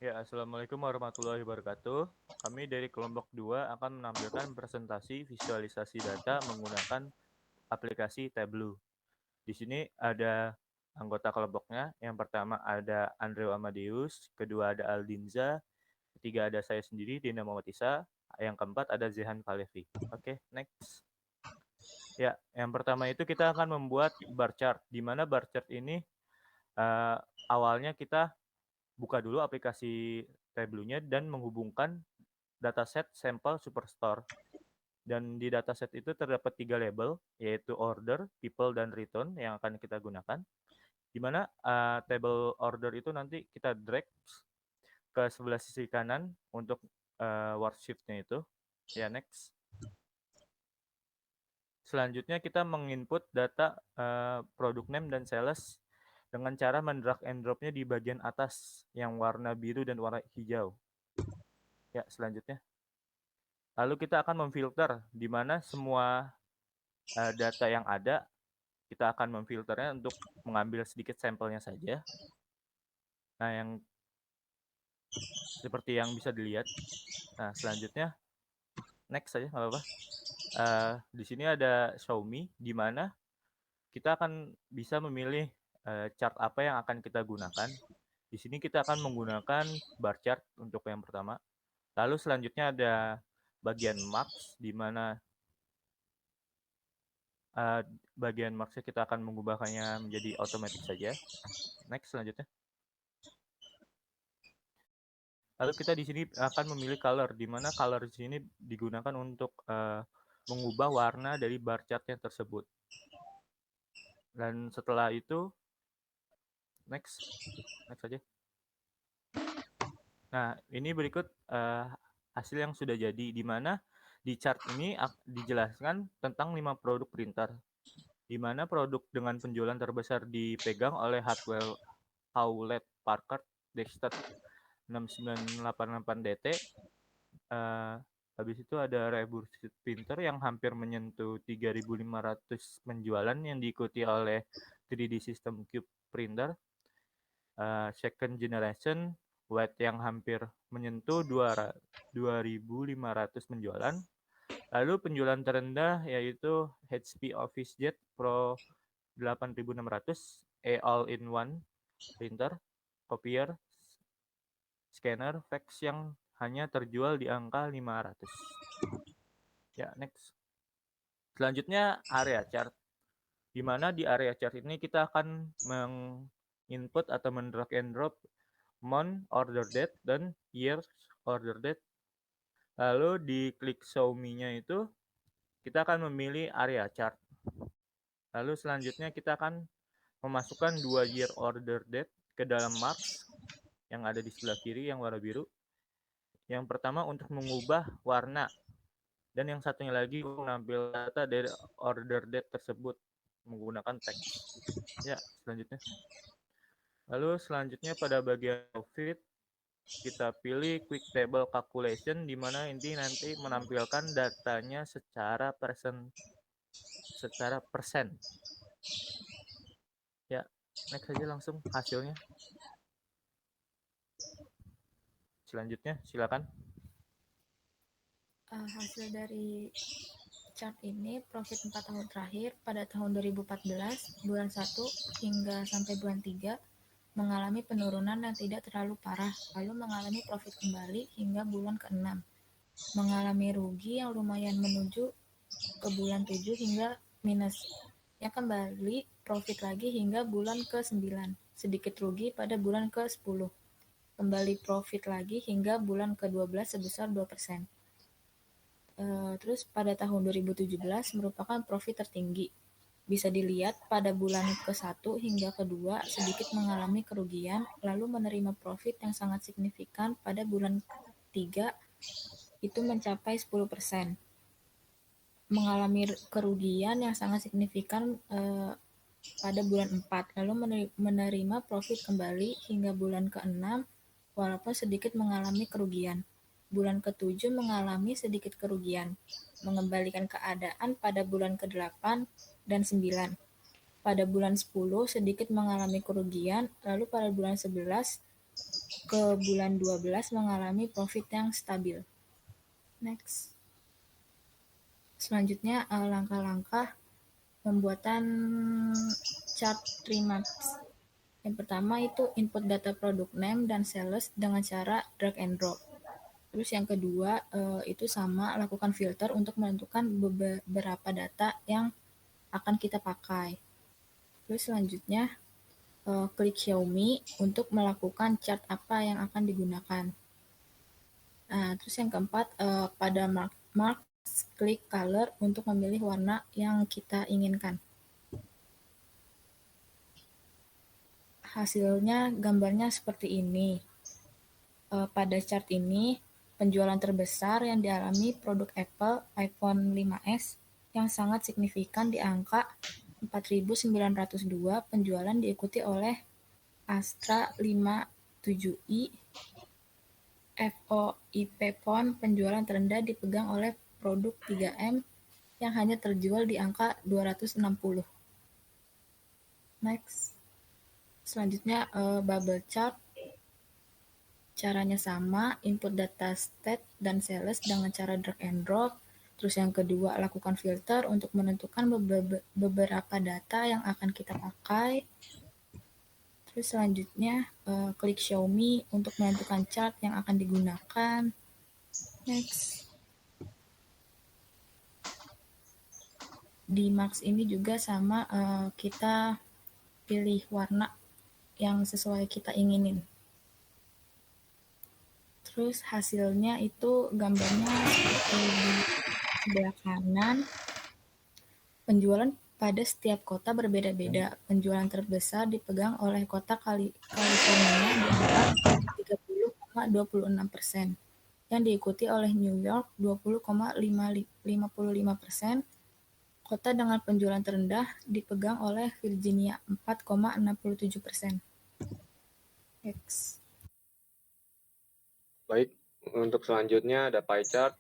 Ya, Assalamualaikum warahmatullahi wabarakatuh. Kami dari kelompok 2 akan menampilkan presentasi visualisasi data menggunakan aplikasi Tableau. Di sini ada anggota kelompoknya. Yang pertama ada Andreu Amadeus, kedua ada Aldinza, ketiga ada saya sendiri, Dina Mamatisa, yang keempat ada Zehan Kalevi. Oke, next. Ya, yang pertama itu kita akan membuat bar chart, di mana bar chart ini eh, awalnya kita buka dulu aplikasi Tableau-nya dan menghubungkan dataset sampel Superstore. Dan di dataset itu terdapat 3 label, yaitu order, people, dan return yang akan kita gunakan. Di mana table order itu nanti kita drag ke sebelah sisi kanan untuk worksheet-nya itu. Ya, next. Selanjutnya kita menginput data product name dan sales dengan cara mendrag and drop-nya di bagian atas yang warna biru dan warna hijau. Ya, selanjutnya. Lalu kita akan memfilter di mana semua data yang ada, kita akan memfilternya untuk mengambil sedikit sampelnya saja. Nah, yang seperti yang bisa dilihat. Nah, selanjutnya next saja, nggak apa-apa. Di sini ada show me, di mana kita akan bisa memilih chart apa yang akan kita gunakan. Di sini kita akan menggunakan bar chart untuk yang pertama. Lalu selanjutnya ada bagian marks, di mana bagian marksnya kita akan mengubahkannya menjadi otomatis saja. Next, selanjutnya. Lalu kita di sini akan memilih color, di mana color di sini digunakan untuk mengubah warna dari bar chartnya tersebut. Dan setelah itu, next saja. Nah, ini berikut hasil yang sudah jadi, di mana di chart ini dijelaskan tentang 5 produk printer, di mana produk dengan penjualan terbesar dipegang oleh Hartwell Hewlett Packard Desktop 6988 DT. Habis itu ada Rebursit Printer yang hampir menyentuh 3.500 penjualan yang diikuti oleh 3D System Cube Printer. Second Generation White yang hampir menyentuh 2.500 penjualan. Lalu penjualan terendah yaitu HP OfficeJet Pro 8600 All-in-One Printer, Copier, Scanner, fax yang hanya terjual di angka 500. Ya, next. Selanjutnya area chart. Di mana di area chart ini kita akan menginput atau mendrag and drop month order date dan year order date. Lalu di klik show me-nya itu kita akan memilih area chart. Lalu selanjutnya kita akan memasukkan 2 year order date ke dalam marks yang ada di sebelah kiri yang warna biru. Yang pertama untuk mengubah warna, dan yang satunya lagi mengambil data dari order date tersebut menggunakan teks. Ya, selanjutnya. Lalu selanjutnya pada bagian profit kita pilih quick table calculation, di mana ini nanti menampilkan datanya secara persen. Ya, next saja langsung hasilnya. Selanjutnya silakan. Hasil dari chart ini profit 4 tahun terakhir pada tahun 2014 bulan 1 hingga sampai bulan 3 mengalami penurunan yang tidak terlalu parah, lalu mengalami profit kembali hingga bulan ke-6, mengalami rugi yang lumayan menuju ke bulan 7 hingga minus, yang kembali profit lagi hingga bulan ke-9, sedikit rugi pada bulan ke-10, kembali profit lagi hingga bulan ke-12 sebesar 2%. Terus pada tahun 2017 merupakan profit tertinggi. Bisa dilihat pada bulan ke-1 hingga ke-2 sedikit mengalami kerugian, lalu menerima profit yang sangat signifikan pada bulan 3 itu mencapai 10%. Mengalami kerugian yang sangat signifikan pada bulan 4, lalu menerima profit kembali hingga bulan ke-6 walaupun sedikit mengalami kerugian. Bulan ke-7 mengalami sedikit kerugian, mengembalikan keadaan pada bulan ke-8 dan 9. Pada bulan 10 sedikit mengalami kerugian, lalu pada bulan 11 ke bulan 12 mengalami profit yang stabil. Next. Selanjutnya langkah-langkah pembuatan chart 3 months. Yang pertama itu input data product name dan sales dengan cara drag and drop. Terus yang kedua itu sama lakukan filter untuk menentukan beberapa data yang akan kita pakai. Terus selanjutnya klik Show Me untuk melakukan chart apa yang akan digunakan. Nah, terus yang keempat pada mark klik color untuk memilih warna yang kita inginkan. Hasilnya gambarnya seperti ini. Pada chart ini, penjualan terbesar yang dialami produk Apple iPhone 5s yang sangat signifikan di angka 4.902 penjualan diikuti oleh Astra 57i, VoIP Phone penjualan terendah dipegang oleh produk 3M yang hanya terjual di angka 260. Next. Selanjutnya bubble chart. Caranya sama, input data state dan sales dengan cara drag and drop. Terus yang kedua, lakukan filter untuk menentukan beberapa data yang akan kita pakai. Terus selanjutnya, klik Show Me untuk menentukan chart yang akan digunakan. Next. Di Max ini juga sama, kita pilih warna yang sesuai kita inginin. Terus hasilnya itu gambarnya seperti di sebelah kanan. Penjualan pada setiap kota berbeda-beda. Penjualan terbesar dipegang oleh kota California di angka 30,26%, yang diikuti oleh New York 20,55%. Kota dengan penjualan terendah dipegang oleh Virginia 4,67%. X. Baik, untuk selanjutnya ada pie chart.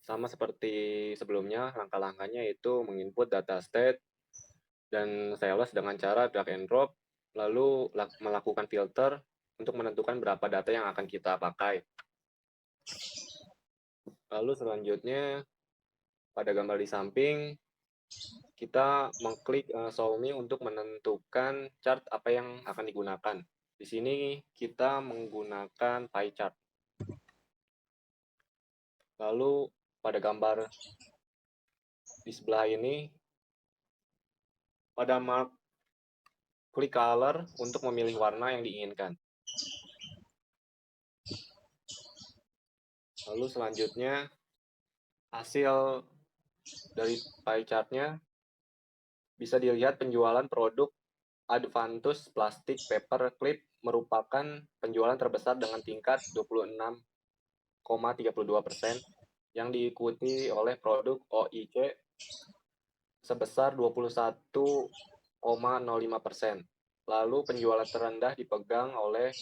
Sama seperti sebelumnya, langkah-langkahnya itu menginput data state dan sales dengan cara drag and drop, lalu melakukan filter untuk menentukan berapa data yang akan kita pakai. Lalu selanjutnya, pada gambar di samping, kita mengklik Show Me untuk menentukan chart apa yang akan digunakan. Di sini kita menggunakan pie chart. Lalu pada gambar di sebelah ini, pada mark klik color untuk memilih warna yang diinginkan. Lalu selanjutnya, hasil dari pie chart-nya bisa dilihat penjualan produk Advantus Plastic Paper Clip merupakan penjualan terbesar dengan tingkat 26,32%, yang diikuti oleh produk OIC sebesar 21,05%. Lalu penjualan terendah dipegang oleh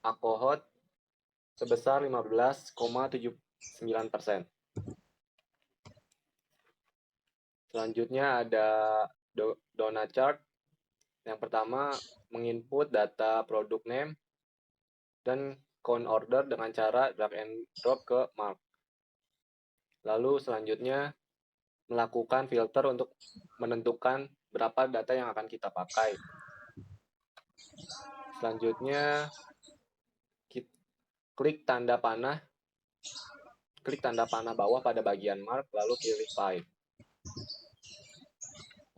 Akohot sebesar 15,79%. Selanjutnya ada donut chart. Yang pertama, menginput data produk name dan count order dengan cara drag and drop ke mark. Lalu selanjutnya, melakukan filter untuk menentukan berapa data yang akan kita pakai. Selanjutnya, klik tanda panah bawah pada bagian mark, lalu pilih pie.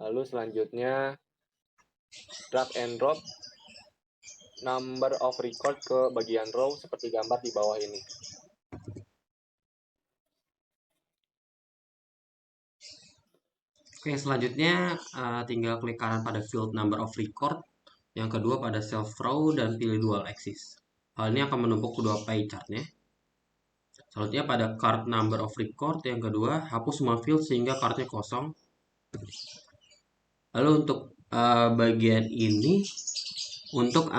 Lalu selanjutnya, drag and drop number of record ke bagian row seperti gambar di bawah ini. Oke, selanjutnya tinggal klik kanan pada field number of record, yang kedua pada self row dan pilih dual axis. Hal ini akan menumpuk kedua pie chartnya. Selanjutnya pada card number of record, yang kedua hapus semua field sehingga cardnya kosong. Lalu untuk bagian ini, untuk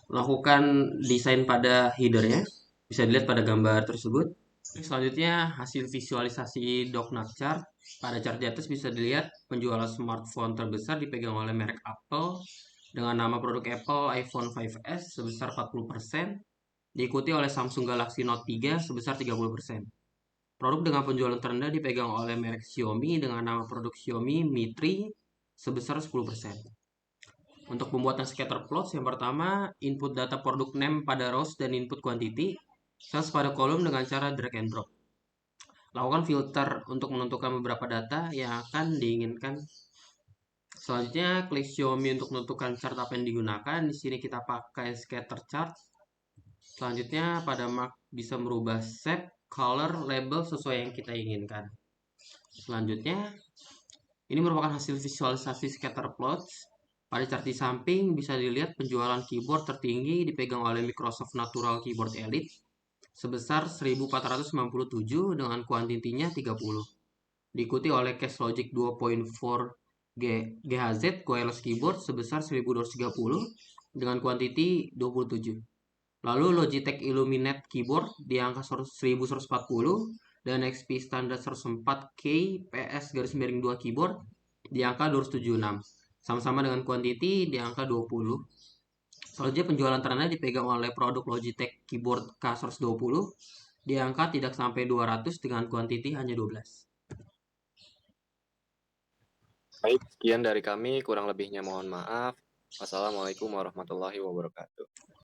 melakukan desain pada headernya, bisa dilihat pada gambar tersebut. Selanjutnya hasil visualisasi donut chart. Pada chart di atas bisa dilihat penjualan smartphone terbesar dipegang oleh merek Apple dengan nama produk Apple iPhone 5S sebesar 40%, diikuti oleh Samsung Galaxy Note 3 sebesar 30%. Produk dengan penjualan terendah dipegang oleh merek Xiaomi dengan nama produk Xiaomi Mi 3 sebesar 10%. Untuk pembuatan scatter plots, yang pertama, input data produk name pada rows dan input quantity, sales pada kolom dengan cara drag and drop. Lakukan filter untuk menentukan beberapa data yang akan diinginkan. Selanjutnya, klik Xiaomi untuk menentukan chart apa yang digunakan. Di sini kita pakai scatter chart. Selanjutnya, pada mark bisa merubah shape, color, label sesuai yang kita inginkan. Selanjutnya, ini merupakan hasil visualisasi scatter plots. Pada chart di samping bisa dilihat penjualan keyboard tertinggi dipegang oleh Microsoft Natural Keyboard Elite sebesar 1497 dengan kuantitinya 30. Diikuti oleh Case Logic 2.4 GHz wireless keyboard sebesar 1230 dengan kuantiti 27. Lalu Logitech Illuminate Keyboard di angka 1140 dan XP Standard 104K PS-2 keyboard di angka 276. Sama-sama dengan kuantiti di angka 20. Selanjutnya penjualan terendah dipegang oleh produk Logitech Keyboard K120 di angka tidak sampai 200 dengan kuantiti hanya 12. Baik, sekian dari kami. Kurang lebihnya mohon maaf. Wassalamualaikum warahmatullahi wabarakatuh.